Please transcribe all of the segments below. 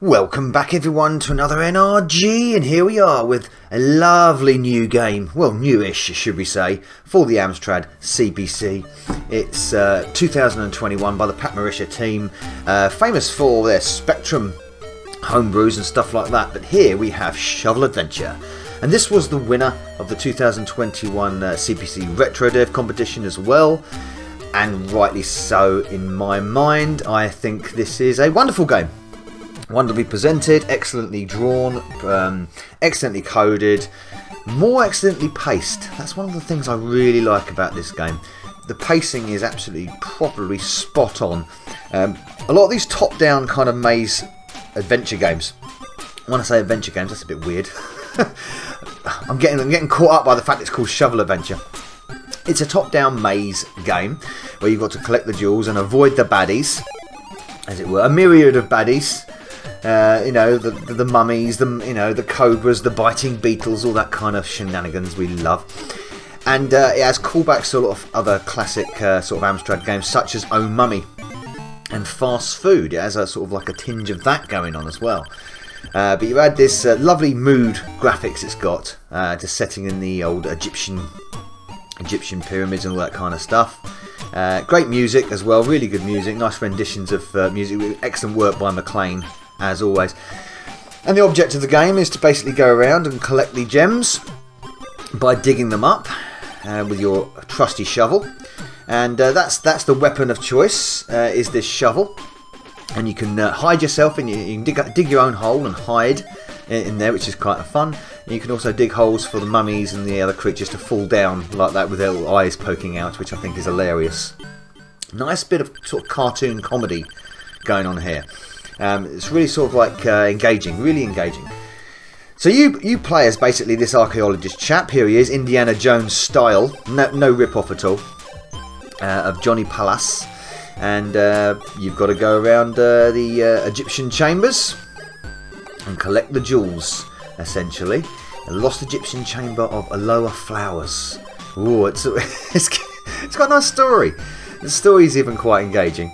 Welcome back everyone to another NRG, and here we are with a lovely new game, well newish should we say, for the Amstrad CPC. It's 2021 by the Morita Team, famous for their Spectrum homebrews and stuff like that, but here we have Shovel Adventure. And this was the winner of the 2021 CPC Retro Dev competition as well, and rightly so in my mind. I think this is a wonderful game. Wonderfully presented, excellently drawn, excellently coded, more excellently paced. That's one of the things I really like about this game. The pacing is absolutely properly spot on. A lot of these top-down kind of maze adventure games. When I say adventure games, that's a bit weird. I'm getting caught up by the fact it's called Shovel Adventure. It's a top-down maze game where you've got to collect the jewels and avoid the baddies, as it were. A myriad of baddies. The mummies, the cobras, the biting beetles, all that kind of shenanigans we love. And it has callbacks to a lot of other classic sort of Amstrad games, such as Oh Mummy and Fast Food. It has a sort of like a tinge of that going on as well. But you add this lovely mood graphics it's got, just setting in the old Egyptian pyramids and all that kind of stuff. Great music as well, really good music, nice renditions of music, excellent work by McLean as always. And the object of the game is to basically go around and collect the gems by digging them up with your trusty shovel, and that's the weapon of choice, is this shovel. And you can hide yourself, and you can dig your own hole and hide in there, which is quite fun. And you can also dig holes for the mummies and the other creatures to fall down like that with their little eyes poking out, which I think is hilarious. Nice bit of sort of cartoon comedy going on here. It's really sort of like engaging, really engaging. So you play as basically this archaeologist chap. Here he is, Indiana Jones style, no rip-off at all, of Johnny Palace. And you've got to go around the Egyptian chambers and collect the jewels, essentially. The lost Egyptian chamber of Aloha Flowers. Ooh, it's got a nice story. The story is even quite engaging.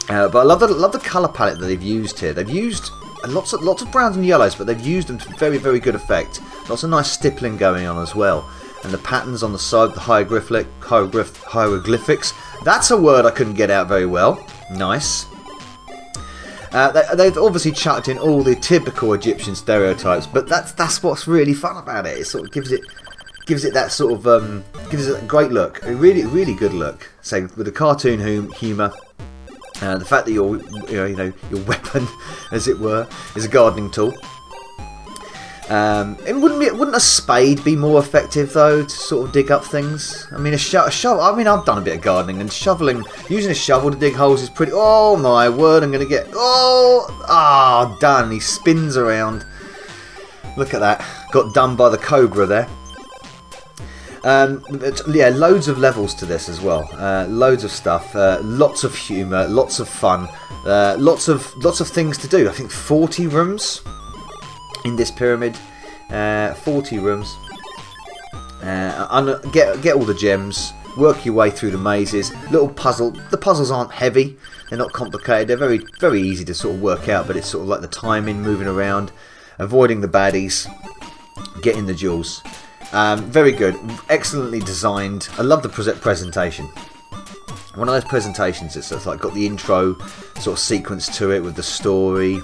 But I love the colour palette that they've used here. They've used lots of browns and yellows, but they've used them to very, very good effect. Lots of nice stippling going on as well. And the patterns on the side, the hieroglyphics. That's a word I couldn't get out very well. Nice. They've obviously chucked in all the typical Egyptian stereotypes, but that's what's really fun about it. It sort of gives it that sort of gives it a great look, a really, really good look. So with the cartoon humour. The fact that your weapon, as it were, is a gardening tool. Wouldn't a spade be more effective though to sort of dig up things? I mean, a shovel. I mean, I've done a bit of gardening, and using a shovel to dig holes is pretty. Oh my word! I'm gonna get done. He spins around. Look at that. Got done by the cobra there. Yeah, loads of levels to this as well. Loads of stuff. Lots of humour. Lots of fun. Lots of things to do. I think 40 rooms in this pyramid. 40 rooms. Get all the gems. Work your way through the mazes. Little puzzle. The puzzles aren't heavy. They're not complicated. They're very, very easy to sort of work out. But it's sort of like the timing, moving around, avoiding the baddies, getting the jewels. Very good, excellently designed. I love the presentation. One of those presentations that's like got the intro sort of sequence to it with the story,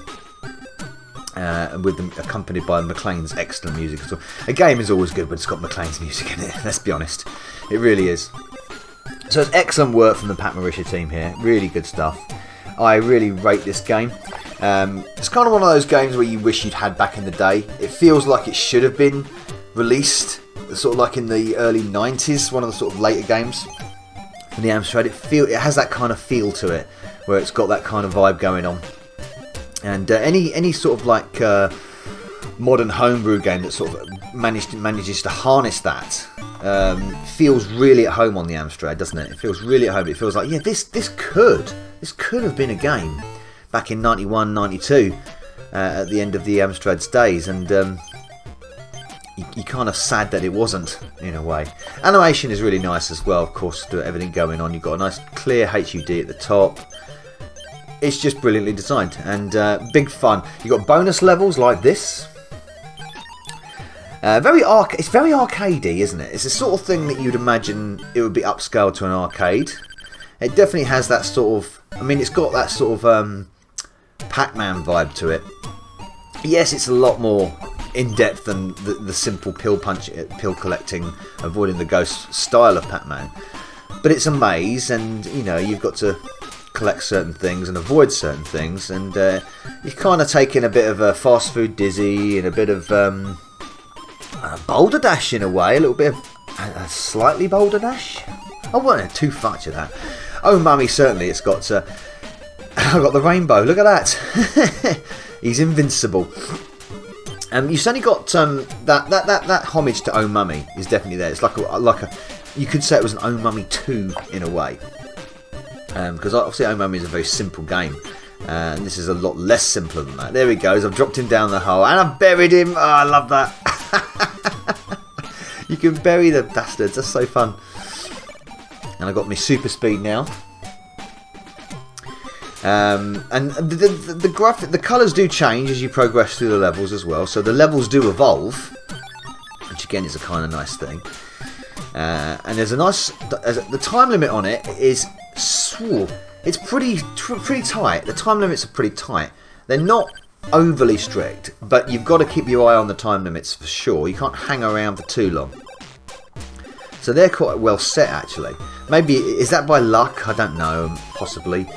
and with them accompanied by McLean's excellent music. So a game is always good when it's got McLean's music in it. Let's be honest, it really is. So it's excellent work from the Morita Team here. Really good stuff. I really rate this game. It's kind of one of those games where you wish you'd had back in the day. It feels like it should have been released sort of like in the early 90s, one of the sort of later games from the Amstrad. It has that kind of feel to it, where it's got that kind of vibe going on. And any sort of like modern homebrew game that sort of manages to harness that feels really at home on the Amstrad, doesn't it? It feels really at home. It feels like, yeah, this could have been a game back in 91, 92 at the end of the Amstrad's days, and you're kind of sad that it wasn't, in a way. Animation is really nice as well, of course, to everything going on. You've got a nice clear HUD at the top. it's just brilliantly designed and big fun. You've got bonus levels like this. It's very arcadey, isn't it? It's the sort of thing that you'd imagine it would be upscaled to an arcade. It definitely has that sort of... I mean, it's got that sort of Pac-Man vibe to it. Yes, it's a lot more in-depth than the simple pill collecting, avoiding the ghost style of Pac-Man. But it's a maze, and you know, you've got to collect certain things and avoid certain things, and you're kind of taking a bit of a fast food dizzy and a bit of Boulder Dash in a way, a little bit of a slightly Boulder Dash. I wasn't too much of that. Oh, mummy, certainly it's got. I've got the rainbow. Look at that. He's invincible. You certainly got that homage to Oh Mummy is definitely there. It's like a you could say it was an Oh Mummy 2 in a way. Because obviously Oh Mummy is a very simple game. And this is a lot less simpler than that. There he goes. I've dropped him down the hole and I've buried him. Oh, I love that. You can bury the bastards. That's so fun. And I've got my super speed now. And the colours do change as you progress through the levels as well. So the levels do evolve, which again is a kind of nice thing. And there's the time limit on it is it's pretty tight. The time limits are pretty tight. They're not overly strict, but you've got to keep your eye on the time limits for sure. You can't hang around for too long. So they're quite well set actually. Maybe is that by luck? I don't know. Possibly.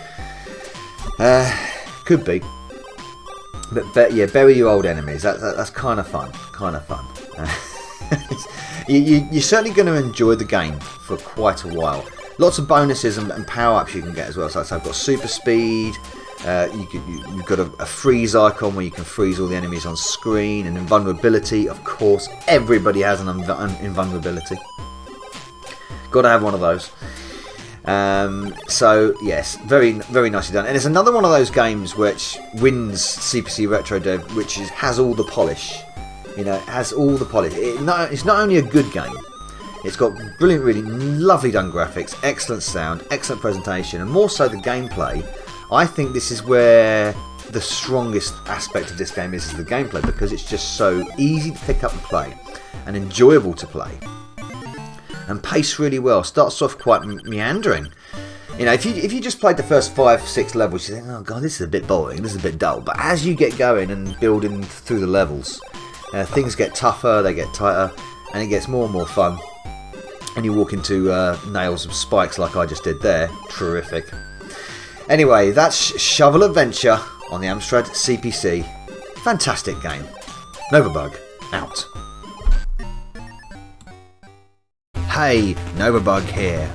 Could be. But yeah, bury your old enemies. That's kind of fun. Kind of fun. You're certainly going to enjoy the game for quite a while. Lots of bonuses and power-ups you can get as well. So I've got super speed. You've got a freeze icon where you can freeze all the enemies on screen. And invulnerability, of course. Everybody has an invulnerability. Got to have one of those. So yes, very nicely done. And it's another one of those games which wins CPC Retro Dev, which has all the polish. You know, it has all the polish. It's not only a good game. It's got brilliant, really lovely done graphics, excellent sound, excellent presentation, and more so the gameplay. I think this is where the strongest aspect of this game is the gameplay, because it's just so easy to pick up and play, and enjoyable to play, and paced really well. Starts off quite meandering. You know, if you just played the first 5-6 levels, you think, oh god, this is a bit boring, this is a bit dull. But as you get going and building through the levels, things get tougher, they get tighter, and it gets more and more fun. And you walk into nails and spikes like I just did there. Terrific. Anyway, that's Shovel Adventure on the Amstrad CPC. Fantastic game. Novabug, out. Hey, Novabug here.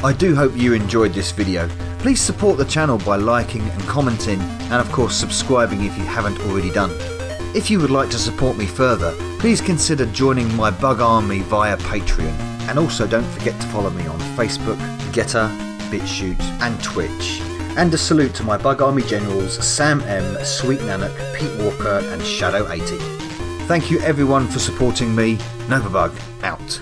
I do hope you enjoyed this video. Please support the channel by liking and commenting, and of course subscribing if you haven't already done. If you would like to support me further, please consider joining my bug army via Patreon. And also don't forget to follow me on Facebook, Getter, BitChute and Twitch. And a salute to my bug army generals Sam M, Sweet Nanak, Pete Walker and Shadow80. Thank you everyone for supporting me. Novabug, out.